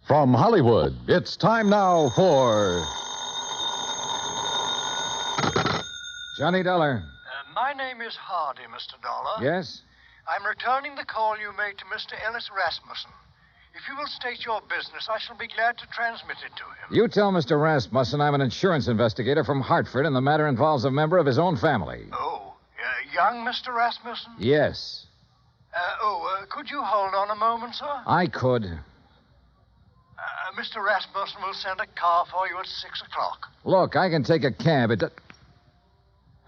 From Hollywood, it's time now for... Johnny Dollar. My name is Hardy, Mr. Dollar. Yes? I'm returning the call you made to Mr. Ellis Rasmussen. If you will state your business, I shall be glad to transmit it to him. You tell Mr. Rasmussen I'm an insurance investigator from Hartford, and the matter involves a member of his own family. Oh, young Mr. Rasmussen? Yes. Could you hold on a moment, sir? I could. Mr. Rasmussen will send a car for you at 6 o'clock. Look, I can take a cab.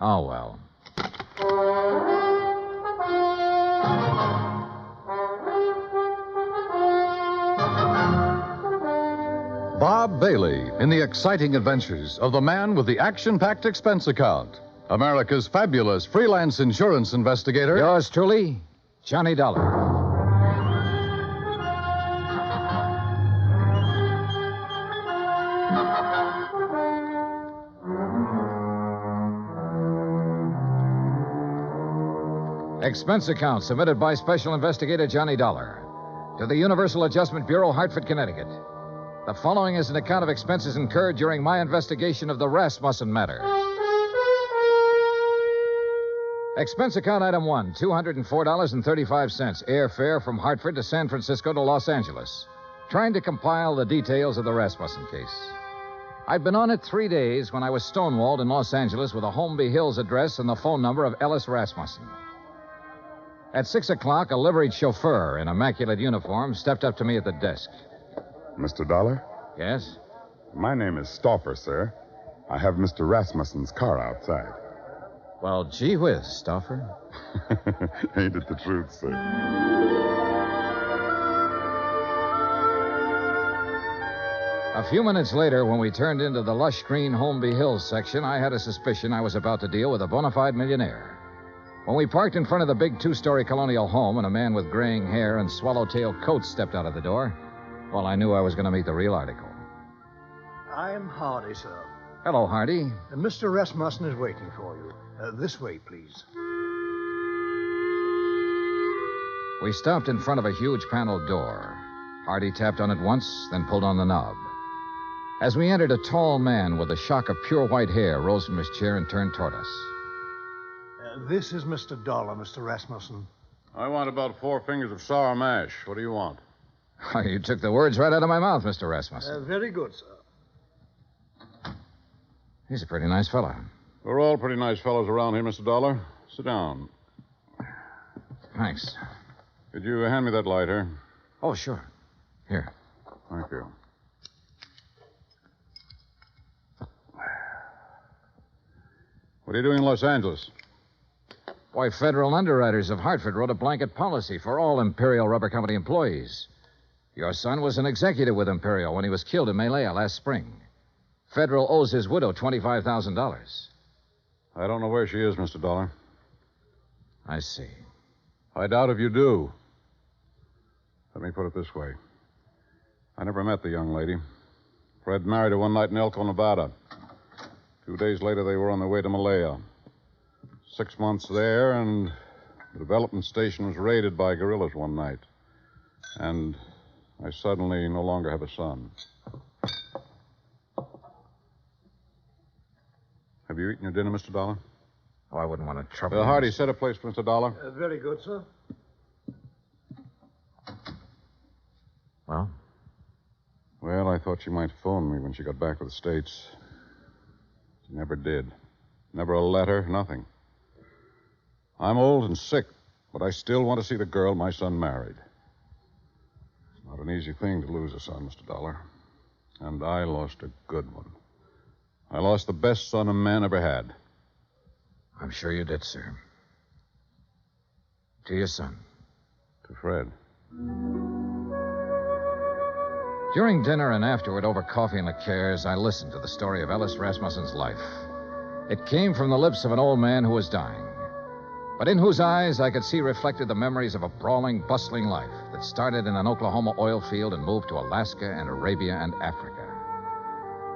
Oh, well. Bob Bailey in the exciting adventures of the man with the action-packed expense account. America's fabulous freelance insurance investigator. Yours truly, Johnny Dollar. Expense account submitted by Special Investigator Johnny Dollar to the Universal Adjustment Bureau, Hartford, Connecticut. The following is an account of expenses incurred during my investigation of the Rasmussen Matter. Expense account item 1, $204.35, airfare from Hartford to San Francisco to Los Angeles. Trying to compile the details of the Rasmussen case. I'd been on it 3 days when I was stonewalled in Los Angeles with a Holmby Hills address and the phone number of Ellis Rasmussen. At 6 o'clock, a liveried chauffeur in immaculate uniform stepped up to me at the desk. Mr. Dollar? Yes? My name is Stauffer, sir. I have Mr. Rasmussen's car outside. Well, gee whiz, Stauffer. Ain't it the truth, sir? A few minutes later, when we turned into the lush green Holmby Hills section, I had a suspicion I was about to deal with a bona fide millionaire. When we parked in front of the big two-story colonial home and a man with graying hair and swallowtail coat stepped out of the door, well, I knew I was going to meet the real article. I'm Hardy, sir. Hello, Hardy. Mr. Rasmussen is waiting for you. This way, please. We stopped in front of a huge paneled door. Hardy tapped on it once, then pulled on the knob. As we entered, a tall man with a shock of pure white hair rose from his chair and turned toward us. This is Mr. Dollar, Mr. Rasmussen. I want about 4 fingers of sour mash. What do you want? Oh, you took the words right out of my mouth, Mr. Rasmussen. Very good, sir. He's a pretty nice fellow. We're all pretty nice fellows around here, Mr. Dollar. Sit down. Thanks. Could you hand me that lighter? Oh, sure. Here. Thank you. What are you doing in Los Angeles? Why, federal underwriters of Hartford wrote a blanket policy for all Imperial Rubber Company employees. Your son was an executive with Imperial when he was killed in Malaya last spring. Federal owes his widow $25,000. I don't know where she is, Mr. Dollar. I see. I doubt if you do. Let me put it this way. I never met the young lady. Fred married her one night in Elko, Nevada. 2 days later, they were on their way to Malaya. 6 months there, and the development station was raided by guerrillas one night. And I suddenly no longer have a son. Have you eaten your dinner, Mr. Dollar? Oh, I wouldn't want to trouble you. Hardy, set a place for Mr. Dollar. Very good, sir. Well? Well, I thought she might phone me when she got back to the States. She never did. Never a letter, nothing. I'm old and sick, but I still want to see the girl my son married. It's not an easy thing to lose a son, Mr. Dollar. And I lost a good one. I lost the best son a man ever had. I'm sure you did, sir. To your son. To Fred. During dinner and afterward, over coffee and liqueurs, I listened to the story of Ellis Rasmussen's life. It came from the lips of an old man who was dying, but in whose eyes I could see reflected the memories of a brawling, bustling life that started in an Oklahoma oil field and moved to Alaska and Arabia and Africa.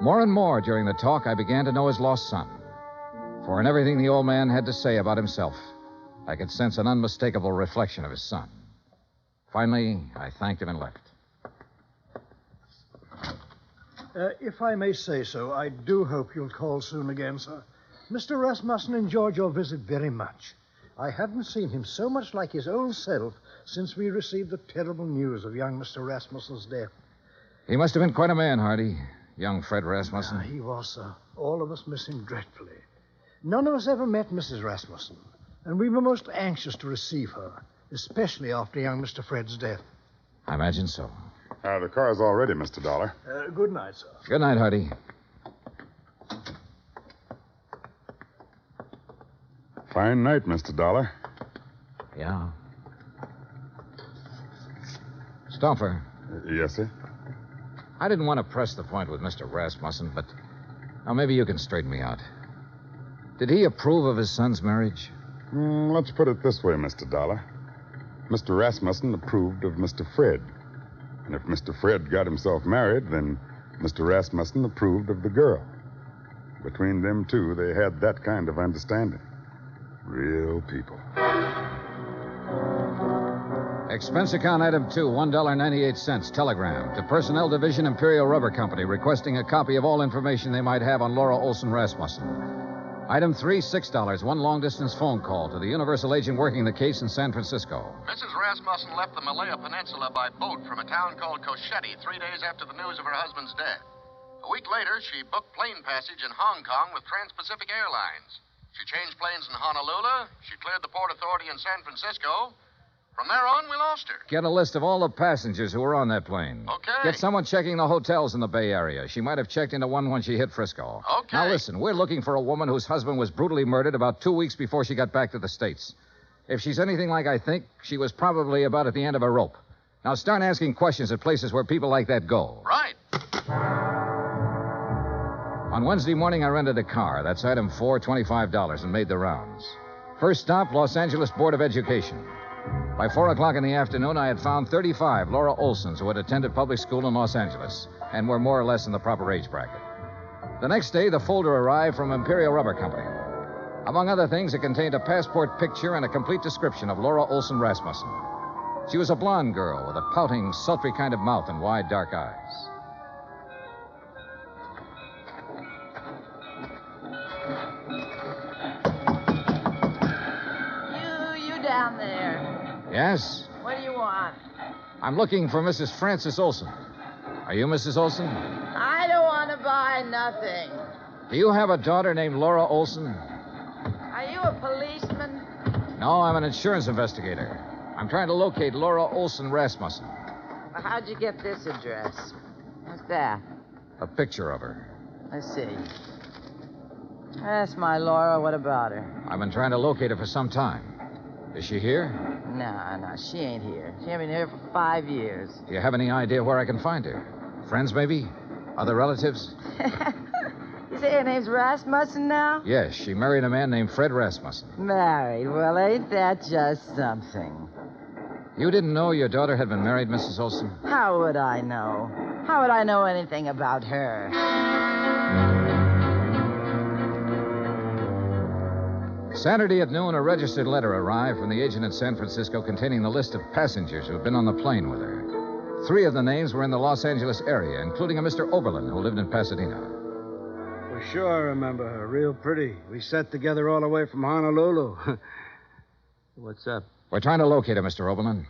More and more during the talk, I began to know his lost son. For in everything the old man had to say about himself, I could sense an unmistakable reflection of his son. Finally, I thanked him and left. If I may say so, I do hope you'll call soon again, sir. Mr. Rasmussen enjoyed your visit very much. I haven't seen him so much like his old self since we received the terrible news of young Mr. Rasmussen's death. He must have been quite a man, Hardy. Young Fred Rasmussen. He was, sir. All of us miss him dreadfully. None of us ever met Mrs. Rasmussen, and we were most anxious to receive her, especially after young Mr. Fred's death. I imagine so. The car's all ready, Mr. Dollar. Good night, sir. Good night, Hardy. Fine night, Mr. Dollar. Yeah. Stoffer, Yes, sir? I didn't want to press the point with Mr. Rasmussen, but now maybe you can straighten me out. Did he approve of his son's marriage? Let's put it this way, Mr. Dollar. Mr. Rasmussen approved of Mr. Fred. And if Mr. Fred got himself married, then Mr. Rasmussen approved of the girl. Between them two, they had that kind of understanding. Real people. Expense account item 2, $1.98. Telegram to Personnel Division, Imperial Rubber Company, requesting a copy of all information they might have on Laura Olson Rasmussen. Item 3, $6. One long-distance phone call to the Universal agent working the case in San Francisco. Mrs. Rasmussen left the Malaya Peninsula by boat from a town called Cochette 3 days after the news of her husband's death. A week later, she booked plane passage in Hong Kong with Trans-Pacific Airlines. She changed planes in Honolulu. She cleared the Port Authority in San Francisco. From there on, we lost her. Get a list of all the passengers who were on that plane. Okay. Get someone checking the hotels in the Bay Area. She might have checked into one when she hit Frisco. Okay. Now listen, we're looking for a woman whose husband was brutally murdered about 2 weeks before she got back to the States. If she's anything like I think, she was probably about at the end of a rope. Now start asking questions at places where people like that go. Right. On Wednesday morning, I rented a car. That's item 4, $25, and made the rounds. First stop, Los Angeles Board of Education. By 4 o'clock in the afternoon, I had found 35 Laura Olsons who had attended public school in Los Angeles and were more or less in the proper age bracket. The next day, the folder arrived from Imperial Rubber Company. Among other things, it contained a passport picture and a complete description of Laura Olson Rasmussen. She was a blonde girl with a pouting, sultry kind of mouth and wide, dark eyes. You down there. Yes? What do you want? I'm looking for Mrs. Frances Olson. Are you Mrs. Olson? I don't want to buy nothing. Do you have a daughter named Laura Olson? Are you a policeman? No, I'm an insurance investigator. I'm trying to locate Laura Olson Rasmussen. Well, how'd you get this address? What's that? A picture of her. Let's see. That's my Laura. What about her? I've been trying to locate her for some time. Is she here? No, she ain't here. She ain't been here for 5 years. Do you have any idea where I can find her? Friends, maybe? Other relatives? You say her name's Rasmussen now? Yes, she married a man named Fred Rasmussen. Married. Well, ain't that just something? You didn't know your daughter had been married, Mrs. Olson? How would I know? How would I know anything about her? Saturday at noon, a registered letter arrived from the agent in San Francisco containing the list of passengers who had been on the plane with her. 3 of the names were in the Los Angeles area, including a Mr. Oberlin who lived in Pasadena. Well, sure I remember her. Real pretty. We sat together all the way from Honolulu. What's up? We're trying to locate her, Mr. Oberlin.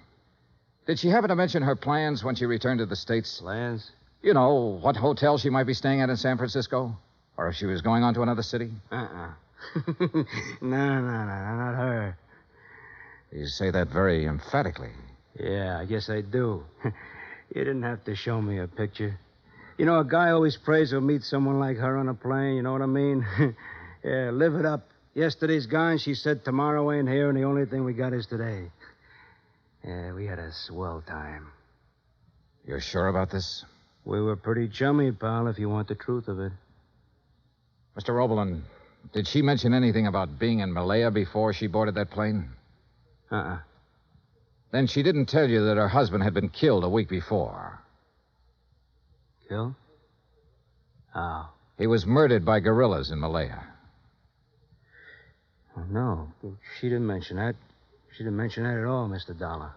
Did she happen to mention her plans when she returned to the States? Plans? You know, what hotel she might be staying at in San Francisco? Or if she was going on to another city? No, not her. You say that very emphatically. Yeah, I guess I do. You didn't have to show me a picture. You know, a guy always prays he'll meet someone like her on a plane, you know what I mean? Yeah, live it up. Yesterday's gone, she said tomorrow ain't here, and the only thing we got is today. Yeah, we had a swell time. You're sure about this? We were pretty chummy, pal, if you want the truth of it. Mr. Oberlin, did she mention anything about being in Malaya before she boarded that plane? Then she didn't tell you that her husband had been killed a week before. Killed? How? He was murdered by guerrillas in Malaya. Oh, no, she didn't mention that. She didn't mention that at all, Mr. Dollar.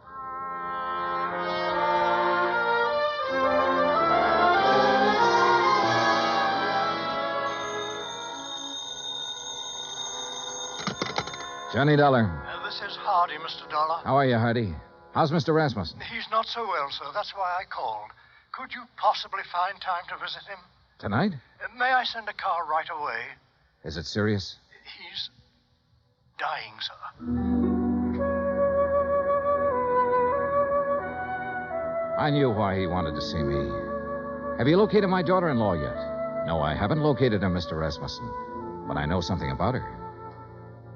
Johnny Dollar. This is Hardy, Mr. Dollar. How are you, Hardy? How's Mr. Rasmussen? He's not so well, sir. That's why I called. Could you possibly find time to visit him? Tonight? May I send a car right away? Is it serious? He's dying, sir. I knew why he wanted to see me. Have you located my daughter-in-law yet? No, I haven't located her, Mr. Rasmussen. But I know something about her.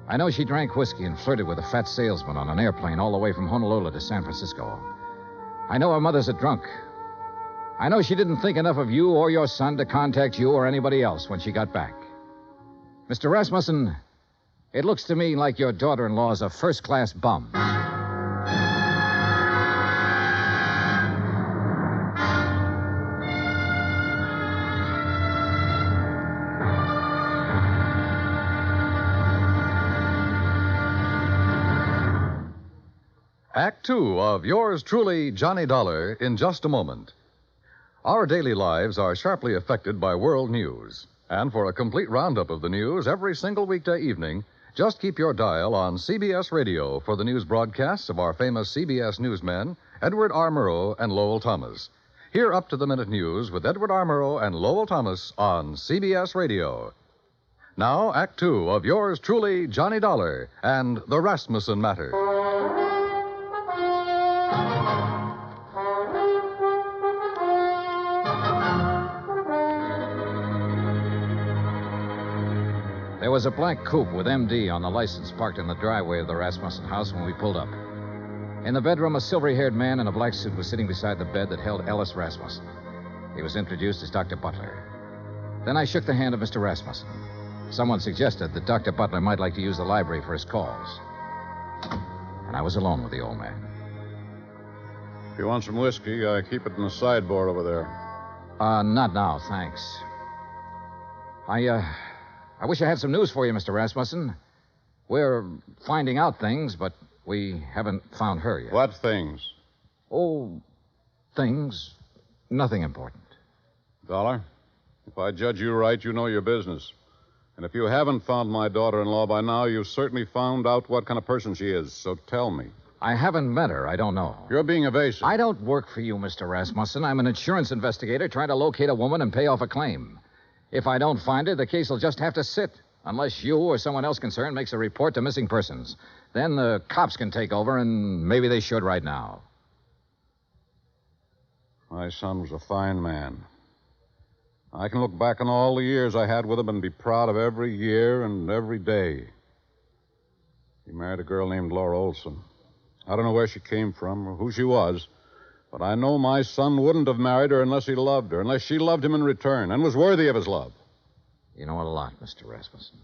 I know she drank whiskey and flirted with a fat salesman on an airplane all the way from Honolulu to San Francisco. I know her mother's a drunk. I know she didn't think enough of you or your son to contact you or anybody else when she got back. Mr. Rasmussen, it looks to me like your daughter-in-law is a first-class bum. Act Two of yours truly, Johnny Dollar, in just a moment. Our daily lives are sharply affected by world news. And for a complete roundup of the news every single weekday evening, just keep your dial on CBS Radio for the news broadcasts of our famous CBS newsmen, Edward R. Murrow and Lowell Thomas. Hear up-to-the-minute news with Edward R. Murrow and Lowell Thomas on CBS Radio. Now, Act Two of yours truly, Johnny Dollar, and the Rasmussen Matter. There was a black coupe with MD on the license parked in the driveway of the Rasmussen house when we pulled up. In the bedroom, a silvery-haired man in a black suit was sitting beside the bed that held Ellis Rasmussen. He was introduced as Dr. Butler. Then I shook the hand of Mr. Rasmussen. Someone suggested that Dr. Butler might like to use the library for his calls. And I was alone with the old man. If you want some whiskey, I keep it in the sideboard over there. Not now, thanks. I wish I had some news for you, Mr. Rasmussen. We're finding out things, but we haven't found her yet. What things? Oh, things. Nothing important. Dollar, if I judge you right, you know your business. And if you haven't found my daughter-in-law by now, you've certainly found out what kind of person she is. So tell me. I haven't met her. I don't know. You're being evasive. I don't work for you, Mr. Rasmussen. I'm an insurance investigator trying to locate a woman and pay off a claim. If I don't find her, the case will just have to sit, unless you or someone else concerned makes a report to missing persons. Then the cops can take over, and maybe they should right now. My son was a fine man. I can look back on all the years I had with him and be proud of every year and every day. He married a girl named Laura Olson. I don't know where she came from or who she was, but I know my son wouldn't have married her unless he loved her, unless she loved him in return and was worthy of his love. You know a lot, Mr. Rasmussen.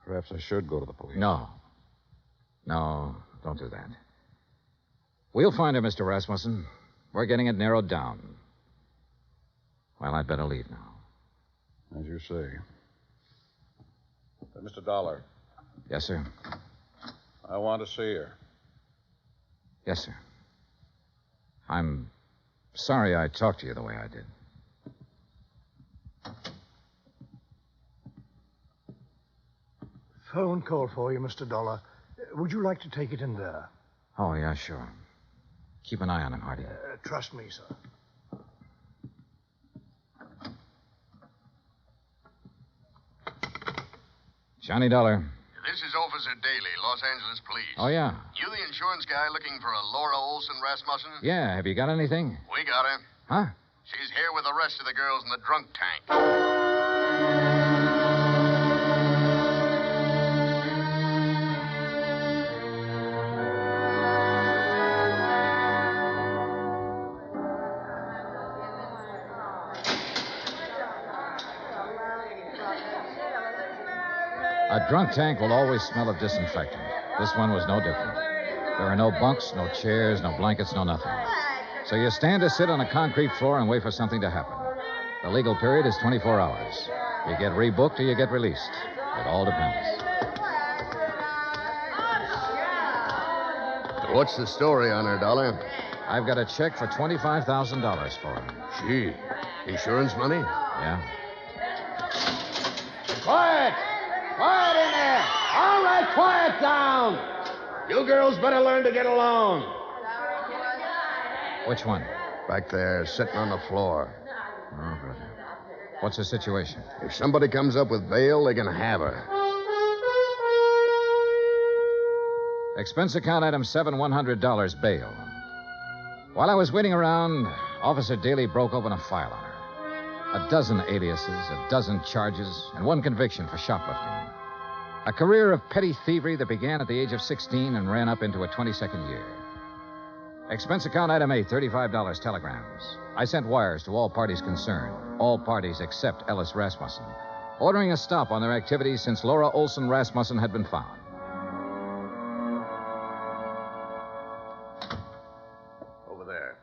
Perhaps I should go to the police. No, don't do that. We'll find her, Mr. Rasmussen. We're getting it narrowed down. Well, I'd better leave now. As you say. Mr. Dollar, Yes, sir. I want to see her. Yes, sir. I'm sorry I talked to you the way I did. Phone call for you, Mr. Dollar. Would you like to take it in there? Oh, yeah, sure. Keep an eye on him, Hardy. Trust me, sir. Johnny Dollar. This is Officer Daly, Los Angeles Police. Oh, yeah. You the insurance guy looking for a Laura Olson Rasmussen? Yeah, have you got anything? We got her. Huh? She's here with the rest of the girls in the drunk tank. A drunk tank will always smell of disinfectant. This one was no different. There are no bunks, no chairs, no blankets, no nothing. So you stand or sit on a concrete floor and wait for something to happen. The legal period is 24 hours. You get rebooked or you get released. It all depends. What's the story on her, Dollar? I've got a check for $25,000 for her. Gee, insurance money? Yeah? Quiet! Quiet in there! All right, quiet down! You girls better learn to get along. Which one? Back there, sitting on the floor. Oh, good. What's the situation? If somebody comes up with bail, they can have her. Expense account item 7, $100 bail. While I was waiting around, Officer Daly broke open a file on her. A dozen aliases, a dozen charges, and one conviction for shoplifting. A career of petty thievery that began at the age of 16 and ran up into a 22nd year. Expense account item 8, $35 telegrams. I sent wires to all parties concerned, all parties except Ellis Rasmussen, ordering a stop on their activities since Laura Olson Rasmussen had been found. Over there.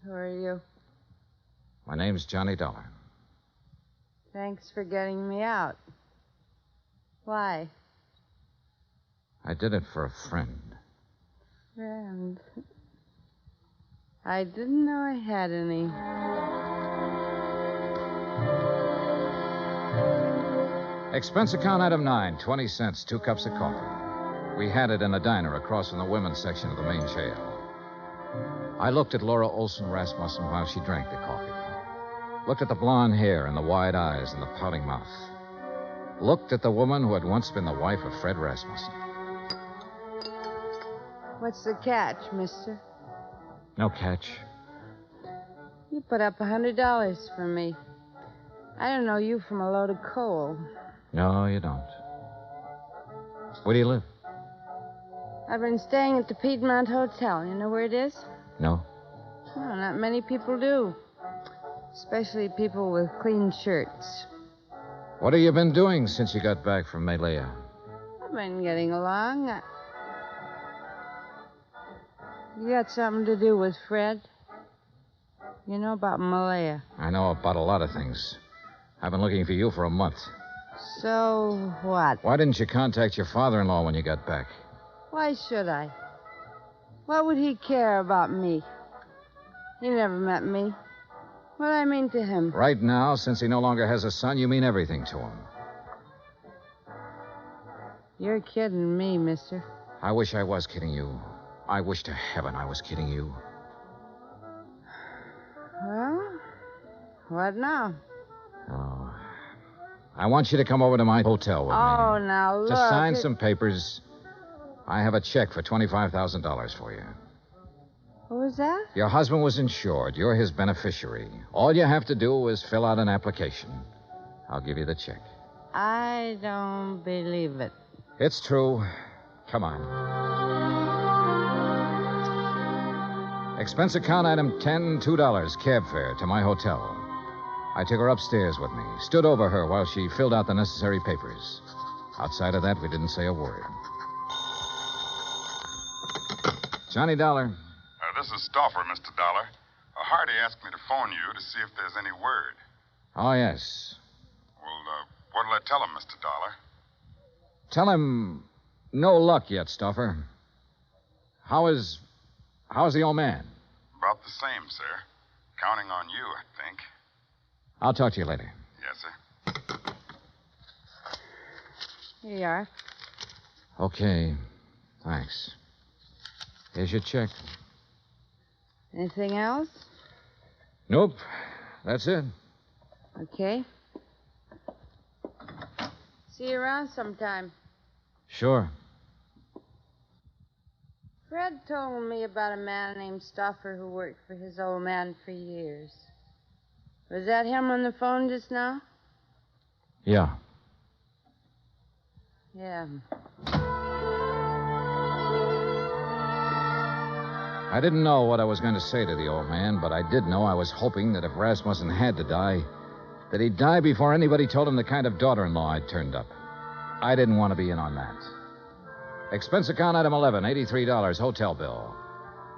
Who are you? My name's Johnny Dollar. Thanks for getting me out. Why? I did it for a friend. Friend. I didn't know I had any. Expense account item 9, 20 cents, 2 cups of coffee. We had it in a diner across from the women's section of the main jail. I looked at Laura Olson Rasmussen while she drank the coffee. Looked at the blonde hair and the wide eyes and the pouting mouth. Looked at the woman who had once been the wife of Fred Rasmussen. What's the catch, mister? No catch. You put up $100 for me. I don't know you from a load of coal. No, you don't. Where do you live? I've been staying at the Piedmont Hotel. You know where it is? No. Well, not many people do. Especially people with clean shirts. What have you been doing since you got back from Malaya? I've been getting along. You got something to do with Fred? You know about Malaya. I know about a lot of things. I've been looking for you for a month. So what? Why didn't you contact your father-in-law when you got back? Why should I? What would he care about me? He never met me. What do I mean to him? Right now, since he no longer has a son, you mean everything to him. You're kidding me, mister. I wish I was kidding you. I wish to heaven I was kidding you. Well, what now? Oh. I want you to come over to my hotel with me. Oh, now look. To sign some papers. I have a check for $25,000 for you. What was that? Your husband was insured. You're his beneficiary. All you have to do is fill out an application. I'll give you the check. I don't believe it. It's true. Come on. Expense account item 10, $2, cab fare to my hotel. I took her upstairs with me, stood over her while she filled out the necessary papers. Outside of that, we didn't say a word. Johnny Dollar. This is Stauffer, Mr. Dollar. Hardy asked me to phone you to see if there's any word. Oh, yes. Well, what'll I tell him, Mr. Dollar? Tell him no luck yet, Stauffer. How's the old man? About the same, sir. Counting on you, I think. I'll talk to you later. Yes, sir. Here you are. Okay. Thanks. Here's your check. Anything else? Nope. That's it. Okay. See you around sometime. Sure. Fred told me about a man named Stauffer who worked for his old man for years. Was that him on the phone just now? Yeah. Yeah. I didn't know what I was going to say to the old man, but I did know I was hoping that if Rasmussen had to die, that he'd die before anybody told him the kind of daughter-in-law I'd turned up. I didn't want to be in on that. Expense account item 11, $83, hotel bill.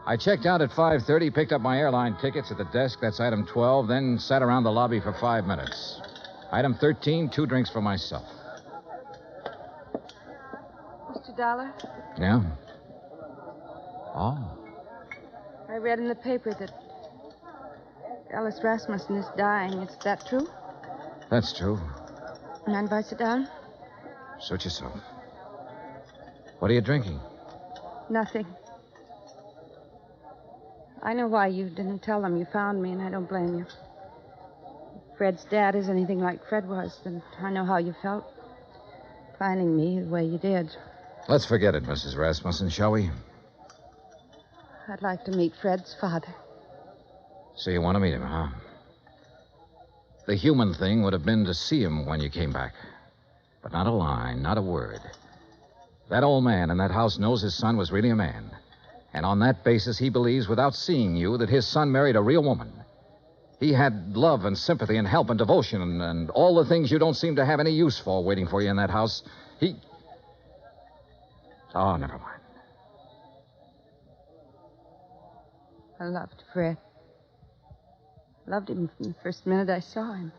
I checked out at 5:30, picked up my airline tickets at the desk, that's item 12, then sat around the lobby for 5 minutes. Item 13, 2 drinks for myself. Mr. Dollar, Yeah? Oh. I read in the paper that Ellis Rasmussen is dying. Is that true? That's true. Mind if I sit down? Suit yourself. What are you drinking? Nothing. I know why you didn't tell them you found me, and I don't blame you. If Fred's dad is anything like Fred was, then I know how you felt. Finding me the way you did. Let's forget it, Mrs. Rasmussen, shall we? I'd like to meet Fred's father. So you want to meet him, huh? The human thing would have been to see him when you came back. But not a line, not a word. That old man in that house knows his son was really a man. And on that basis, he believes, without seeing you, that his son married a real woman. He had love and sympathy and help and devotion and all the things you don't seem to have any use for waiting for you in that house. Oh, never mind. I loved Fred. Loved him from the first minute I saw him.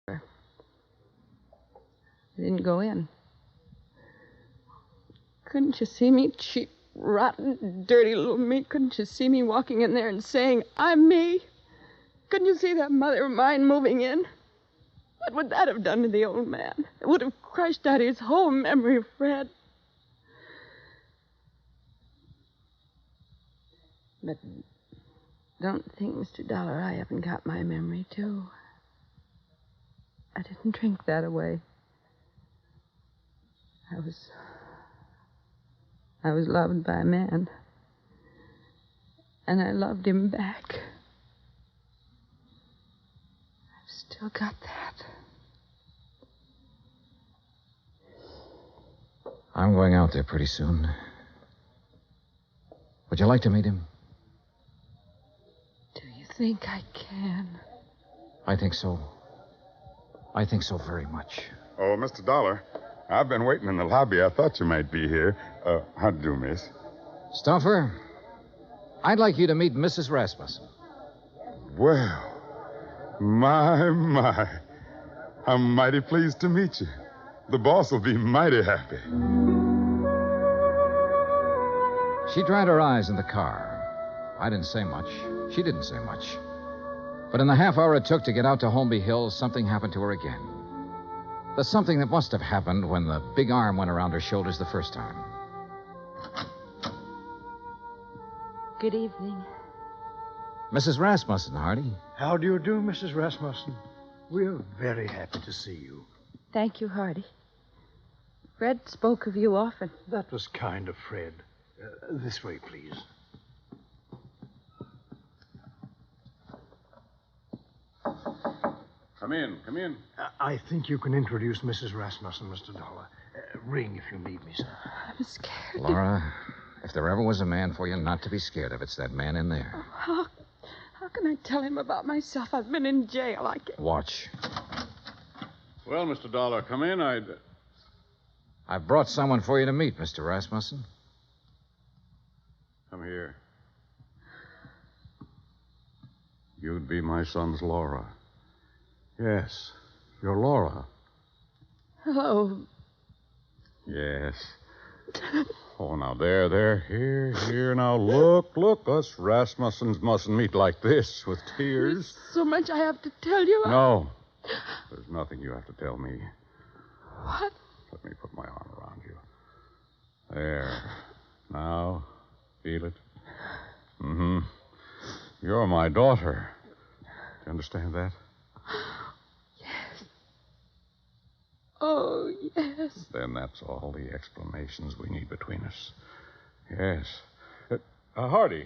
I didn't go in. Couldn't you see me, cheap, rotten, dirty little me? Couldn't you see me walking in there and saying, I'm me? Couldn't you see that mother of mine moving in? What would that have done to the old man? It would have crushed out his whole memory of Fred. But don't think, Mr. Dollar, I haven't got my memory, too. I didn't drink that away. I was loved by a man. And I loved him back. I've still got that. I'm going out there pretty soon. Would you like to meet him? Do you think I can? I think so. I think so very much. Oh, Mr. Dollar, I've been waiting in the lobby. I thought you might be here. How do you do, miss? Stuffer, I'd like you to meet Mrs. Rasmussen. Well, my. I'm mighty pleased to meet you. The boss will be mighty happy. She dried her eyes in the car. I didn't say much. She didn't say much. But in the half hour it took to get out to Holmby Hills, something happened to her again. The something that must have happened when the big arm went around her shoulders the first time. Good evening. Mrs. Rasmussen, Hardy. How do you do, Mrs. Rasmussen? We're very happy to see you. Thank you, Hardy. Fred spoke of you often. That was kind of Fred. This way, please. Come in. I think you can introduce Mrs. Rasmussen, Mr. Dollar. Ring if you need me, sir. I'm scared. Laura, if there ever was a man for you not to be scared of, it's that man in there. How can I tell him about myself? I've been in jail. I can't. Watch. Well, Mr. Dollar, come in. I've brought someone for you to meet, Mr. Rasmussen. Come here. You'd be my son's Laura. Yes, you're Laura. Oh, Yes. Oh, now, there. Here. Now, look. Us Rasmussens mustn't meet like this with tears. so much I have to tell you. No. There's nothing you have to tell me. What? Let me put my arm around you. There. Now, feel it? Mm-hmm. You're my daughter. Do you understand that? Oh, yes. Then that's all the explanations we need between us. Yes. Hardy.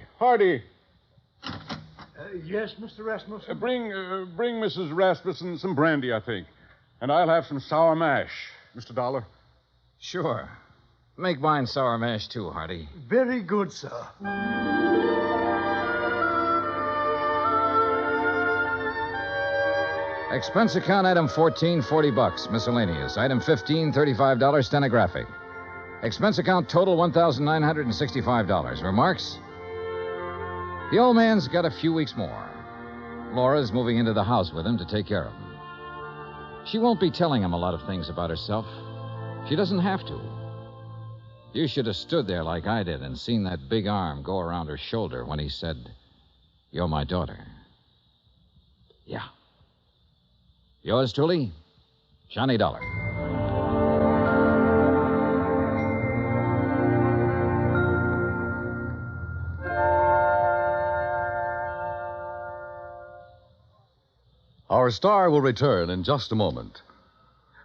Yes, Mr. Rasmussen? Bring Mrs. Rasmussen some brandy, I think. And I'll have some sour mash. Mr. Dollar? Sure. Make mine sour mash, too, Hardy. Very good, sir. Expense account item 14, $40. Miscellaneous. Item 15, $35, stenographic. Expense account total $1,965. Remarks? The old man's got a few weeks more. Laura's moving into the house with him to take care of him. She won't be telling him a lot of things about herself. She doesn't have to. You should have stood there like I did and seen that big arm go around her shoulder when he said, "You're my daughter." Yeah. Yours truly, Johnny Dollar. Our star will return in just a moment.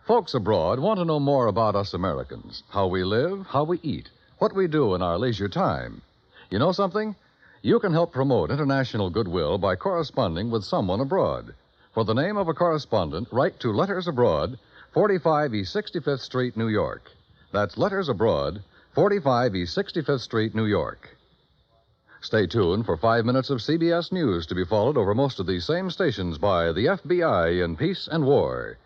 Folks abroad want to know more about us Americans, how we live, how we eat, what we do in our leisure time. You know something? You can help promote international goodwill by corresponding with someone abroad. For the name of a correspondent, write to Letters Abroad, 45 East 65th Street, New York. That's Letters Abroad, 45 East 65th Street, New York. Stay tuned for 5 minutes of CBS News to be followed over most of these same stations by the FBI in Peace and War.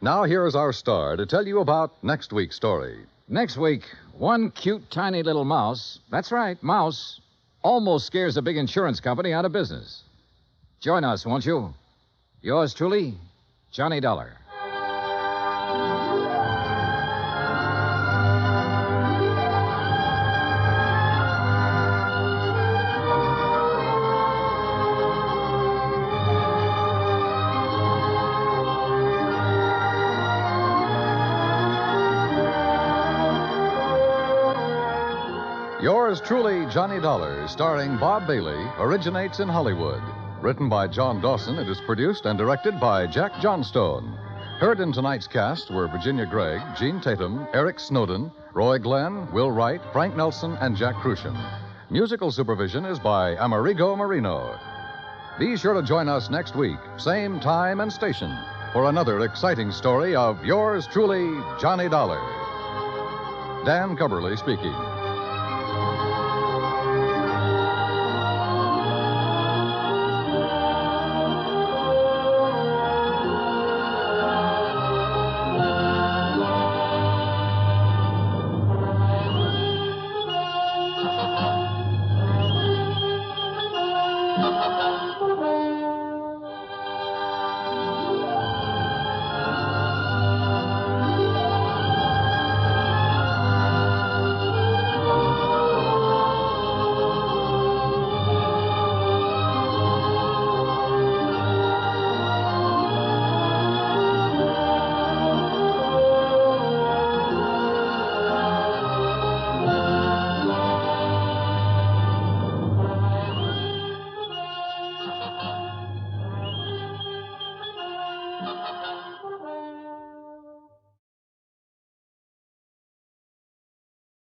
Now here's our star to tell you about next week's story. Next week, one cute, tiny little mouse, that's right, mouse, almost scares a big insurance company out of business. Join us, won't you? Yours truly, Johnny Dollar. Yours truly, Johnny Dollar, starring Bob Bailey, originates in Hollywood. Written by John Dawson, it is produced and directed by Jack Johnstone. Heard in tonight's cast were Virginia Gregg, Gene Tatum, Eric Snowden, Roy Glenn, Will Wright, Frank Nelson, and Jack Crucian. Musical supervision is by Amerigo Marino. Be sure to join us next week, same time and station, for another exciting story of yours truly, Johnny Dollar. Dan Cubberly speaking.